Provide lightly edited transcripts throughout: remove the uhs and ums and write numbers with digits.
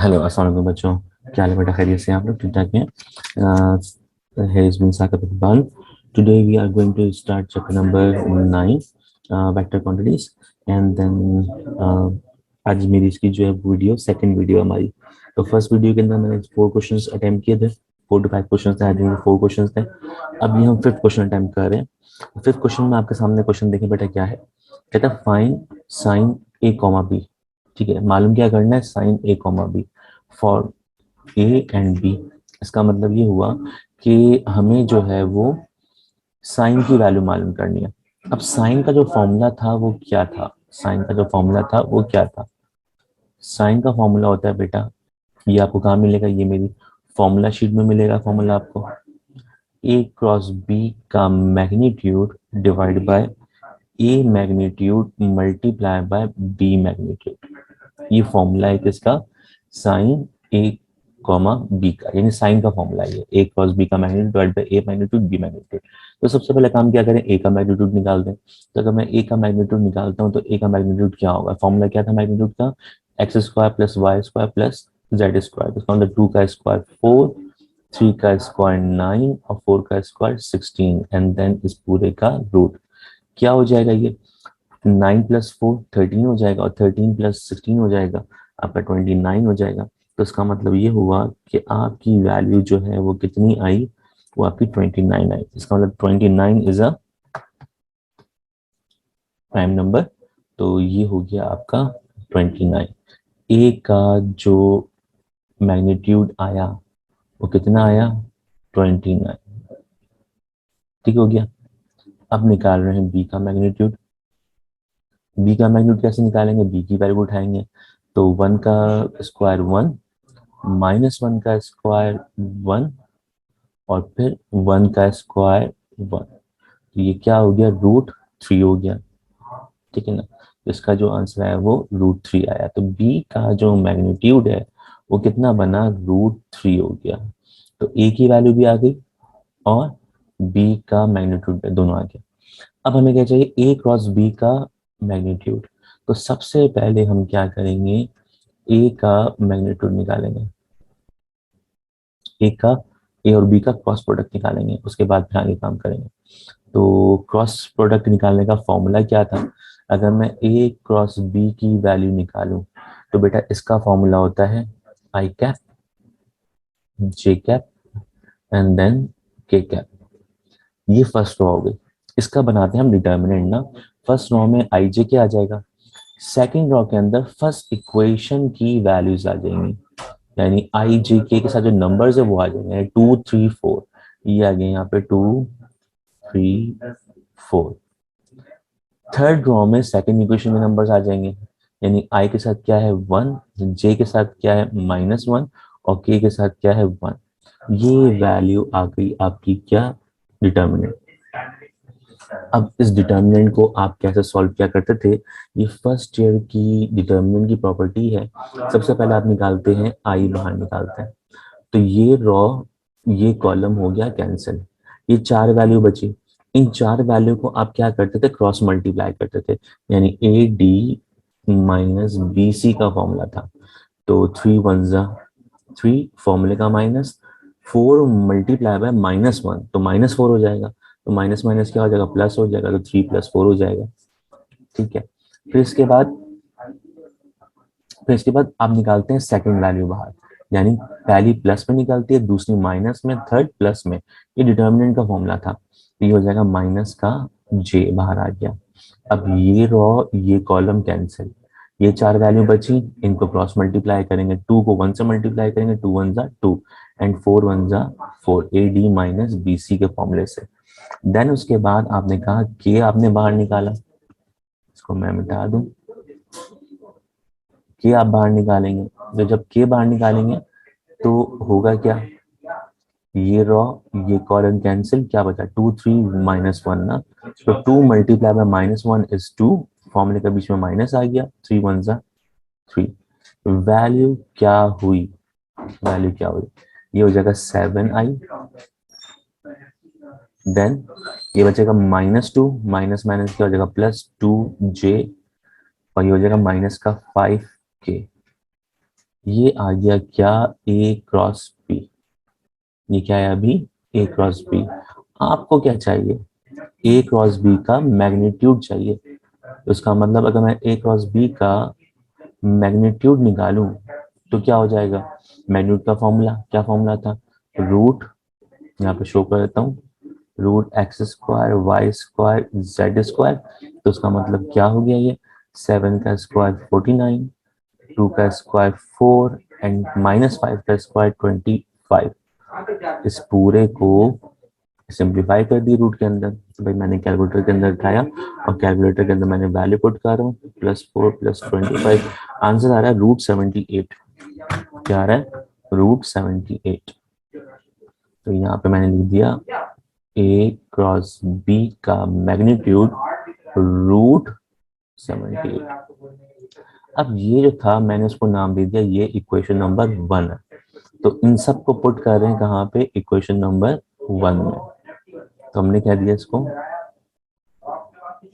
Hello अस्सलाम वालेकुम बच्चों। क्या हाल है बेटा? खैरियत से हैं आप लोग? ठीक ठाक हैं? है इसमें साकत Iqbal. Today we are going to start chapter number 9, vector quantities. And then आज मेरी इसकी जो है वीडियो सेकंड वीडियो हमारी। तो फर्स्ट वीडियो के अंदर मैंने 4 क्वेश्चंस अटेम्प्ट किए थे। 4 to 5 क्वेश्चन थे, आई थिंक 4 क्वेश्चन थे। अभी हम फिफ्थ क्वेश्चन अटेम्प्ट कर रहे हैं। फिफ्थ क्वेश्चन में आपके सामने क्वेश्चन देखें बेटा, क्या है? कहता है find sine A comma B. ठीक है, मालूम क्या करना है? Sine A comma B for A and B. इसका मतलब ये हुआ कि हमें जो है वो साइन की वैल्यू मालूम करनी है। अब साइन का जो फॉर्मूला था वो क्या था? साइन का जो फॉर्मूला था वो क्या था? साइन का फॉर्मूला होता है बेटा, ये आपको कहाँ मिलेगा? ये मेरी फॉर्मूला शीट में मिलेगा फॉर्मूला आपको। ए क्रॉस बी का magnitude divide by A magnitude multiply by B magnitude. ये फॉर्मूला है किसका? साइन ए कॉमा बी का, यानी साइन का फॉर्मूला है ये। ए क्रॉस बी का magnitude divide by A magnitude B magnitude. तो सबसे पहले काम क्या करें? ए का मैग्नीट्यूड निकाल दें। तो अगर मैं ए का मैग्नीट्यूड निकालता हूँ तो ए का मैग्नीट्यूड क्या होगा? फॉर्मूला क्या था मैग्नीट्यूड का? X square plus Y square plus Z square. इसका मतलब 2 का स्क्वायर 4, 3 का स्क्वायर 9 और 4 का स्क्वायर 16 एंड देन इस पूरे का रूट। क्या हो जाएगा ये? 9 + 4 13 हो जाएगा, और 13 + 16 हो जाएगा आपका 29 हो जाएगा। तो इसका मतलब ये हुआ कि आपकी वैल्यू जो है वो कितनी आई? वो आपकी 29 आई। इसका मतलब 29 इज अ प्राइम नंबर। तो ये हो गया आपका 29। ए का जो मैग्नीट्यूड आया वो कितना आया? 29। ठीक हो गया। अब निकाल रहे हैं बी का मैग्नीट्यूड। बी का मैग्नीट्यूड कैसे निकालेंगे? बी की वैल्यू उठाएंगे। तो 1 का स्क्वायर 1, -1 का स्क्वायर 1, और फिर 1 का स्क्वायर 1। तो ये क्या हो गया? √3 हो गया। ठीक है ना? तो इसका जो आंसर आया वो √3 आया। तो बी का जो मैग्नीट्यूड है वो कितना बना? √3 हो गया। तो ए की वैल्यू भी आ गई और बी का मैग्नीट्यूड दोनों आ गया। अब हमें क्या चाहिए? ए क्रॉस बी का मैग्नीट्यूड। तो सबसे पहले हम क्या करेंगे? ए का मैग्नीट्यूड निकालेंगे। ए का, ए और बी का क्रॉस प्रोडक्ट निकालेंगे, उसके बाद फिर आगे काम करेंगे। तो क्रॉस प्रोडक्ट निकालने का फॉर्मूला क्या था? अगर मैं ए क्रॉस बी की वैल्यू निकालूं तो बेटा इसका फॉर्मूला होता है I cap, J cap and then K cap. ये फर्स्ट रो हो गई। इसका बनाते हैं हम डिटर्मिनेंट ना। फर्स्ट रो में आई जे के आ जाएगा। सेकेंड रो के अंदर फर्स्ट इक्वेशन की वैल्यूज आ जाएंगी, यानी आई जे के साथ जो नंबर्स है वो आ जाएंगे 2 3 4। ये आ गए यहाँ पे 2 3 4। थर्ड रो में सेकंड इक्वेशन में नंबर्स आ जाएंगे, यानी आई के साथ क्या है 1, जे के साथ क्या है -1, और के साथ क्या है 1। ये वैल्यू आ गई आपकी क्या? डिटर्मिनेंट। अब इस डिटर्मिनेंट को आप कैसे सॉल्व किया करते थे? ये फर्स्ट ईयर की डिटर्मिनेंट की प्रॉपर्टी है। सबसे पहले आप निकालते हैं आई, बाहर निकालते हैं। तो ये रॉ, ये कॉलम हो गया कैंसिल। ये 4 वैल्यू बची। इन 4 वैल्यू को आप क्या करते थे? क्रॉस मल्टीप्लाई करते थे, यानी A D minus B C का फॉर्मूला था। तो 3 × 1 = 3, फॉर्मूले का माइनस, 4 मल्टीप्लाई बाय -1 तो -4 हो जाएगा। तो माइनस माइनस क्या हो जाएगा? प्लस हो जाएगा। तो 3 + 4 हो जाएगा। ठीक है। फिर इसके बाद आप निकालते हैं सेकंड वैल्यू बाहर, यानी पहली प्लस में निकलती है, दूसरी माइनस में, थर्ड प्लस में। ये डिटर्मिनेंट का फॉर्मूला था। तो ये हो जाएगा माइनस का जे, बाहर आ गया। अब ये रॉ, ये कॉलम कैंसिल। ये 4 वैल्यू बची, इनको क्रॉस मल्टीप्लाई करेंगे। 2 को 1 से मल्टीप्लाई करेंगे, 2 1 ज़ा 2 एंड 4 1 ज़ा 4, A D minus B C के फॉर्मूले से। देन उसके बाद आपने कहा के आपने बाहर निकाला। इसको मैं मिटा दूं। के आप बाहर निकालेंगे, तो जब के बाहर निकालेंगे तो होगा क्या? ये रॉ, ये कॉलम कैंसिल, क्या बचा? 2 3 -1 ना। तो 2 मल्टीप्लाई बाय -1 इज 2, फॉर्मूले के बीच में माइनस आ गया। 3 1 ज़ा 3। वैल्यू क्या हुई? वैल्यू क्या हुई? ये हो जाएगा 7i। देन ये बचेगा -2, माइनस माइनस क्या हो जाएगा? +2j, और ये हो जाएगा माइनस का 5k। ये आ गया क्या, ए क्रॉस बी। ये क्या है अभी, ए क्रॉस बी। आपको क्या चाहिए, ए क्रॉस बी का मैग्नीट्यूड चाहिए। तो इसका मतलब अगर मैं ए क्रॉस बी का मैग्नीट्यूड निकालूं तो क्या हो जाएगा, मैग्नीट्यूड का फॉर्मूला क्या फॉर्मूला था, रूट, यहाँ पे शो कर देता हूँ, root X square Y square Z square. तो उसका मतलब क्या हो गया, ये 7 का स्क्वायर 49, 2 का स्क्वायर 4 एंड -5 का स्क्वायर 25। इस पूरे को सिंप्लीफाई कर दी रूट के अंदर, तो भाई मैंने कैलकुलेटर के अंदर उठाया और कैलकुलेटर के अंदर मैंने वैल्यू पुट कर रहा हूँ, +4 +25, आंसर आ रहा है √78। क्या आ रहा है, √78। तो यहाँ पे मैंने लिख दिया ए क्रॉस बी का मैग्नीट्यूड √78। अब ये जो था मैंने उसको नाम दे दिया, ये इक्वेशन नंबर 1 है। तो इन सब को पुट कर रहे हैं कहाँ पे, इक्वेशन नंबर 1 में। तो हमने क्या दिया इसको,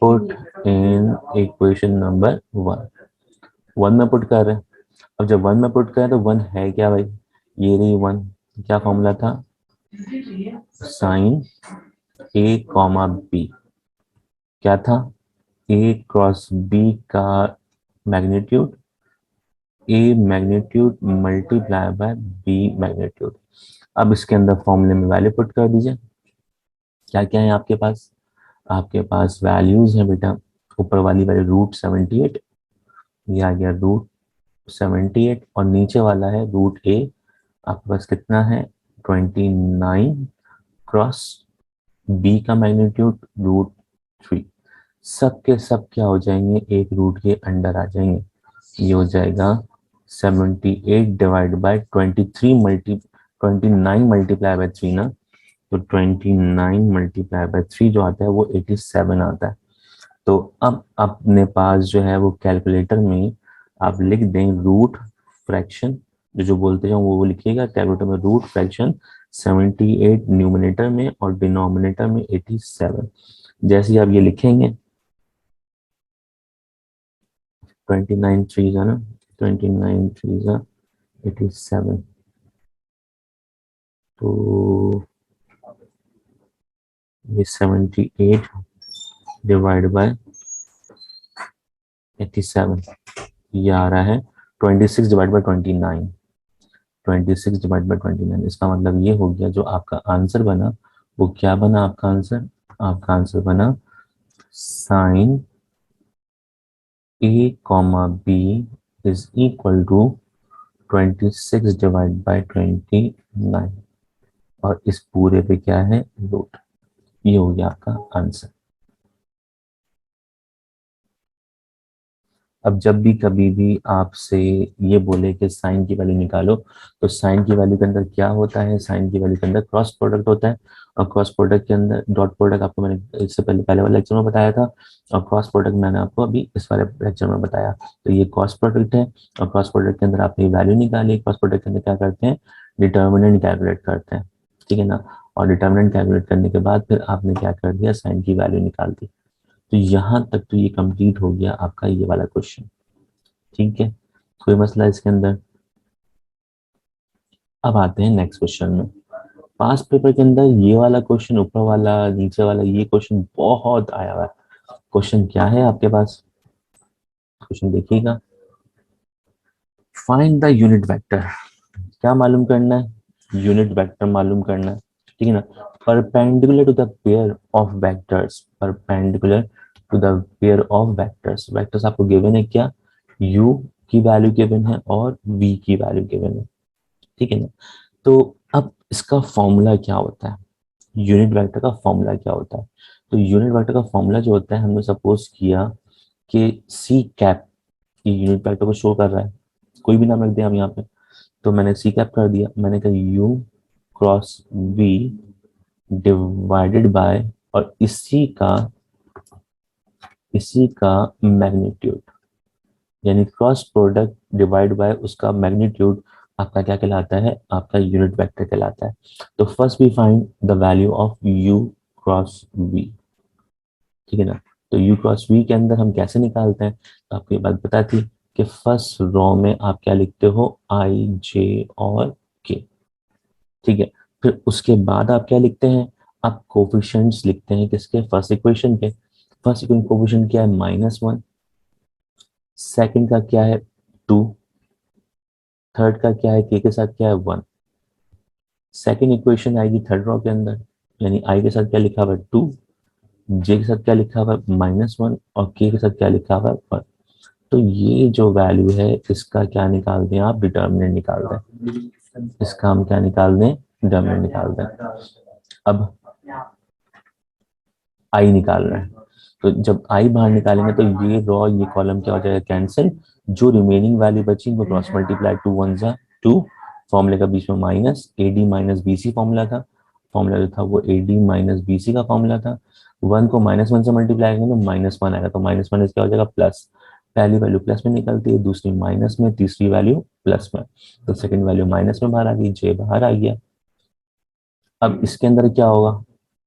पुट इन इक्वेशन नंबर 1। 1 में पुट कर रहे हैं। अब जब 1 में पुट करें तो 1 है क्या भाई, ये रही 1। क्या फॉर्मूला था, साइन ए कॉमा बी। क्या था, ए क्रॉस बी का magnitude, A magnitude multiply by B magnitude. अब इसके अंदर फॉर्मूले में वैल्यू पुट कर दीजिए। क्या क्या है आपके पास, आपके पास वैल्यूज है बेटा, ऊपर वाली वैल्यू √78, ये आ गया √78, और नीचे वाला है √a। आपके पास कितना है, 29 क्रॉस बी का मैग्नीट्यूड √3। सब के सब क्या हो जाएंगे, एक रूट के अंडर आ जाएंगे। ये हो जाएगा 78 डिवाइड बाय 23 29 मल्टीप्लाई बाय 3 ना। तो 29 मल्टीप्लाई बाय 3 जो आता है वो 87 आता है। तो अब अपने पास जो है वो कैलकुलेटर में आप लिख दें रूट फ्रैक्शन, जो बोलते हैं वो लिखिएगा कैलकुलेटर में, रूट फ्रैक्शन 78 न्यूमिनेटर में और डिनोमिनेटर में 87। जैसे ही आप ये लिखेंगे, 29 थ्री है ना, 29 थ्री 87। तो ये 78 डिवाइड बाय 87, ये आ रहा है 26 डिवाइड बाय 29। 26 डिवाइड बाय 29, इसका मतलब ये हो गया, जो आपका आंसर बना वो क्या बना, आपका आंसर, आपका आंसर बना sine A comma B is equal to 26 divide by 29, और इस पूरे पे क्या है, रूट। ये हो गया आपका आंसर। अब जब भी कभी भी आपसे ये बोले कि साइन की वैल्यू निकालो, तो साइन की वैल्यू के अंदर क्या होता है, साइन की वैल्यू के अंदर क्रॉस प्रोडक्ट होता है, और क्रॉस प्रोडक्ट के अंदर डॉट प्रोडक्ट आपको मैंने इससे पहले पहले वाले लेक्चर में बताया था, और क्रॉस प्रोडक्ट मैंने आपको अभी इस वाले लेक्चर में बताया। तो ये क्रॉस प्रोडक्ट है, और क्रॉस प्रोडक्ट के अंदर आपने वैल्यू निकाली, क्रॉस प्रोडक्ट के अंदर क्या करते हैं, डिटर्मिनेंट कैलकुलेट करते हैं, ठीक है ना। और डिटर्मिनेंट कैलकुलेट करने के बाद फिर आपने क्या कर दिया, साइन की वैल्यू निकाल दी। तो यहाँ तक तो ये कंप्लीट हो गया आपका ये वाला क्वेश्चन, ठीक है, कोई मसला इसके अंदर। अब आते हैं नेक्स्ट क्वेश्चन में। पास पेपर के अंदर ये वाला क्वेश्चन, ऊपर वाला नीचे वाला, ये क्वेश्चन बहुत आया हुआ है। क्वेश्चन क्या है आपके पास, क्वेश्चन देखिएगा, फाइंड द यूनिट वेक्टर। क्या मालूम करना है, यूनिट वेक्टर मालूम करना है, ठीक है ना। Perpendicular to the pair of vectors, perpendicular to the pair of vectors. Vectors आपको गिवन है क्या, u की वैल्यू गिवन है और v की वैल्यू गिवन है, ठीक है ना। तो अब इसका फॉर्मूला क्या होता है, यूनिट वेक्टर का फॉर्मूला क्या होता है। तो यूनिट वेक्टर का फॉर्मूला जो होता है, हमने सपोज किया कि सी कैप, ये यूनिट वेक्टर को शो कर रहा है, कोई भी नाम रख दिया हम यहाँ पे। तो मैंने सी कैप कर दिया, मैंने कहा U cross V divided by, और इसी का मैग्नीट्यूड, यानी क्रॉस प्रोडक्ट डिवाइड बाय उसका मैग्नीट्यूड, आपका क्या कहलाता है, आपका यूनिट वेक्टर कहलाता है। तो first we find the value of U cross V, ठीक है ना। तो यू क्रॉस वी के अंदर हम कैसे निकालते हैं, तो आपको ये बात पता थी कि फर्स्ट रो में आप क्या लिखते हो, आई जे और के, ठीक है। फिर उसके बाद आप क्या लिखते हैं, आप कोफिशिएंट्स लिखते हैं किसके, फर्स्ट इक्वेशन के। फर्स्ट इक्वेशन कोफिशिएंट क्या है, -1, सेकंड का क्या है 2, थर्ड का क्या है के साथ क्या है 1। सेकंड इक्वेशन आएगी थर्ड रो के अंदर, यानी आई के साथ क्या लिखा हुआ है 2, जे के साथ क्या लिखा हुआ है -1 और के साथ क्या लिखा हुआ है 1। तो ये जो वैल्यू है इसका क्या निकाल दें आप, डिटर्मिनेंट निकाल दें, इसका हम क्या निकाल दें, डिटर्मिनेंट निकाल दें। अब आई निकाल रहे हैं, तो जब आई बाहर निकालेंगे तो ये रो ये कॉलम क्या हो जाएगा, कैंसिल। जो रिमेनिंग वैल्यू बची वो क्रॉस मल्टीप्लाई, 2 1 जा 2, फॉर्मूले का बीच में minus, AD minus BC formula था, फॉर्मूला जो था वो एडी माइनस बीसी का फॉर्मूला था। 1 को -1 से मल्टीप्लाई करेंगे तो -1 आएगा, तो -1 क्या हो जाएगा प्लस, पहली वैल्यू प्लस में निकलती है, दूसरी माइनस में, तीसरी वैल्यू प्लस में, तो सेकंड वैल्यू माइनस में बाहर आ गई, जे बाहर आ गया। अब इसके अंदर क्या होगा,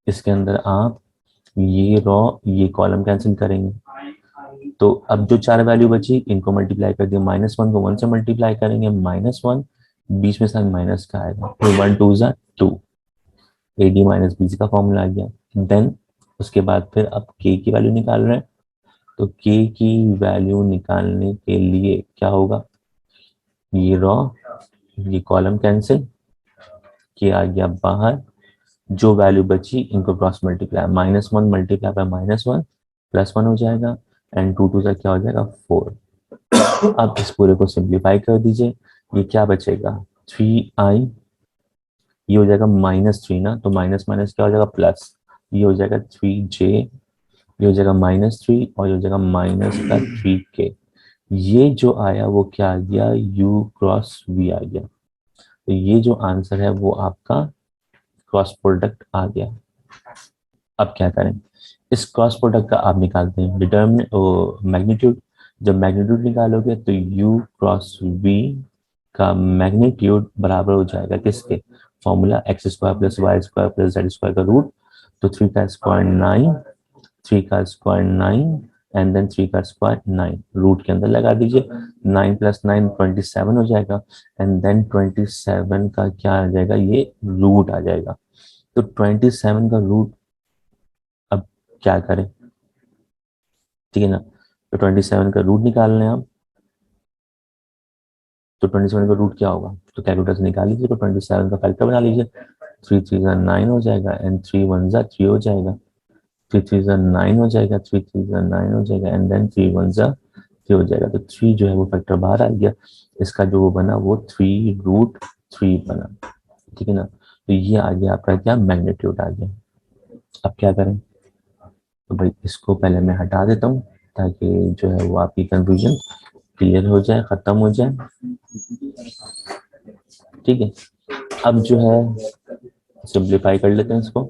इसके अंदर आप ये रो ये कॉलम कैंसिल करेंगे, तो अब जो चार वैल्यू बची इनको मल्टीप्लाई कर दिया, -1 को 1 से मल्टीप्लाई करेंगे, -1 बीच में साइन माइनस का आएगा, फिर 1 2 जा 2, एडी माइनस बीसी का फॉर्मूला आ गया। देन उसके बाद फिर अब के की वैल्यू निकाल रहे हैं, तो के की वैल्यू निकालने के लिए क्या होगा, ये रो ये कॉलम कैंसिल, के आ गया बाहर, जो वैल्यू बची इनको क्रॉस मल्टीप्लाई, -1 मल्टीप्लाई बाय -1 +1 हो जाएगा, एंड 2 2 से क्या हो जाएगा 4। अब इस पूरे को सिंप्लीफाई कर दीजिए, ये क्या बचेगा 3i, ये हो जाएगा -3 ना, तो माइनस माइनस क्या हो जाएगा प्लस, ये हो जाएगा 3j, ये हो जाएगा -3 और ये हो जाएगा माइनस का 3k। ये जो आया वो क्या आ गया, u क्रॉस v आ गया, तो ये जो आंसर है वो आपका क्रॉस प्रोडक्ट आ गया। अब क्या करें, इस क्रॉस प्रोडक्ट का आप निकालते हैं डिटर्मिनेंट मैग्नीट्यूड, जब मैग्नीट्यूड निकालोगे तो u क्रॉस v का मैग्नीट्यूड बराबर हो जाएगा किसके, फॉर्मूला x² + y² + z² का रूट, तो 3 का स्क्वायर 9, 3 का स्क्वायर 9 एंड देन 3 का स्क्वायर 9, रूट के अंदर लगा दीजिए, 9 + 9 27 हो जाएगा, एंड देन 27 का क्या आ जाएगा, ये रूट आ जाएगा। तो 27 का रूट अब क्या करें, ठीक है ना, तो 27 का रूट निकालना है आप, तो 27 का रूट क्या होगा, तो कैलकुलेटर से निकाल लीजिए, तो 27 का फैक्टर बना लीजिए, 3 3 9 हो जाएगा, एंड 3 1 3 हो जाएगा, 3 3 9 हो जाएगा, 3 3 9 हो जाएगा, एंड देन 3 1 3 हो जाएगा, तो 3 जो है वो फैक्टर बाहर आ गया, इसका जो वो बना वो 3√3 बना, ठीक है ना। तो ये आ गया आपका क्या, मैग्नीट्यूड आ गया। अब क्या करें, तो भाई इसको पहले मैं हटा देता हूँ ताकि जो है वो आपकी कंफ्यूजन क्लियर हो जाए, खत्म हो जाए, ठीक है। अब जो है सिंप्लीफाई कर लेते हैं इसको,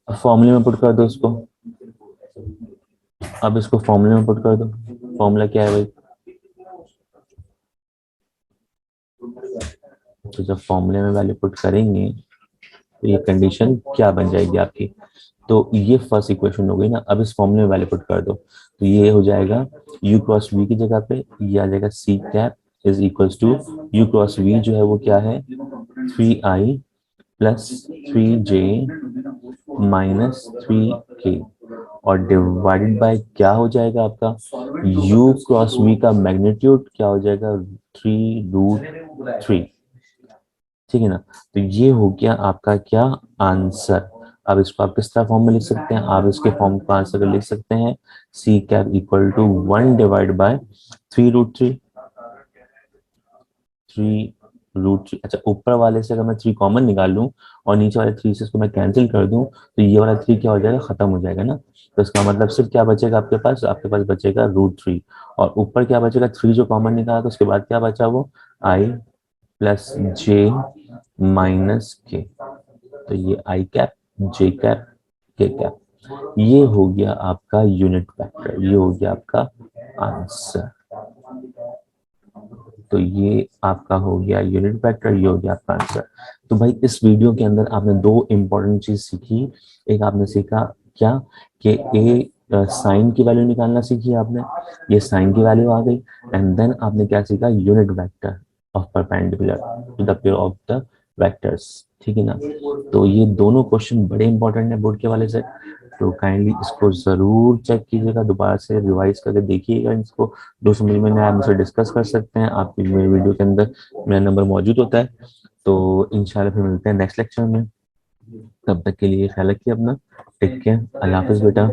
फॉर्मूले में पुट कर दो इसको, अब इसको फॉर्मूले में पुट कर दो, फॉर्मूला क्या है भाई, तो जब फॉर्मूले में वैल्यू पुट करेंगे तो ये कंडीशन क्या बन जाएगी आपकी, तो ये फर्स्ट इक्वेशन हो गई ना। अब इस फॉर्मूले में वैल्यू पुट कर दो, तो ये हो जाएगा u क्रॉस v की जगह पे ये आ जाएगा c cap is equals to u cross v जो है वो क्या है 3i + 3j - 3k, और डिवाइडेड बाय क्या हो जाएगा आपका, u क्रॉस v का मैग्नीट्यूड क्या हो जाएगा 3√3, ठीक है ना। तो ये हो गया आपका क्या आंसर। अब इसको आप किस तरह फॉर्म में लिख सकते हैं, आप इसके फॉर्म का आंसर लिख सकते हैं c cap equal to 1 divide by 3√3, 3√3। अच्छा, ऊपर वाले से अगर मैं 3 कॉमन निकाल लूं और नीचे वाले 3 से इसको मैं कैंसिल कर दूं तो ये वाला 3 क्या हो जाएगा, खत्म हो जाएगा ना। तो इसका मतलब सिर्फ क्या बचेगा आपके पास, आपके पास बचेगा √3, और ऊपर क्या बचेगा 3 जो कॉमन निकाला तो उसके बाद क्या बचा वो i + j - k, तो ये i cap j cap k cap, ये हो गया आपका यूनिट वेक्टर, ये हो गया आपका आंसर। तो ये आपका हो गया यूनिट वेक्टर, ये हो गया आपका आंसर। तो भाई इस वीडियो के अंदर आपने दो इंपॉर्टेंट चीज सीखी, एक आपने सीखा क्या कि साइन की वैल्यू निकालना सीखी आपने, ये साइन की वैल्यू आ गई। एंड देन आपने क्या सीखा, unit vector of perpendicular to the pair of the vectors, ठीक है ना। तो ये दोनों क्वेश्चन बड़े इंपॉर्टेंट है बोर्ड के वाले से, तो काइंडली इसको जरूर चेक कीजिएगा, दोबारा से रिवाइज करके देखिएगा इसको। जो समझ में नहीं आया मुझसे डिस्कस कर सकते हैं, आपकी मेरे वीडियो के अंदर मेरा नंबर मौजूद होता है। तो इंशाल्लाह फिर मिलते हैं नेक्स्ट लेक्चर में, तब तक के लिए ख्याल रखिए अपना, टेक केयर, अल्लाह हाफिज बेटा।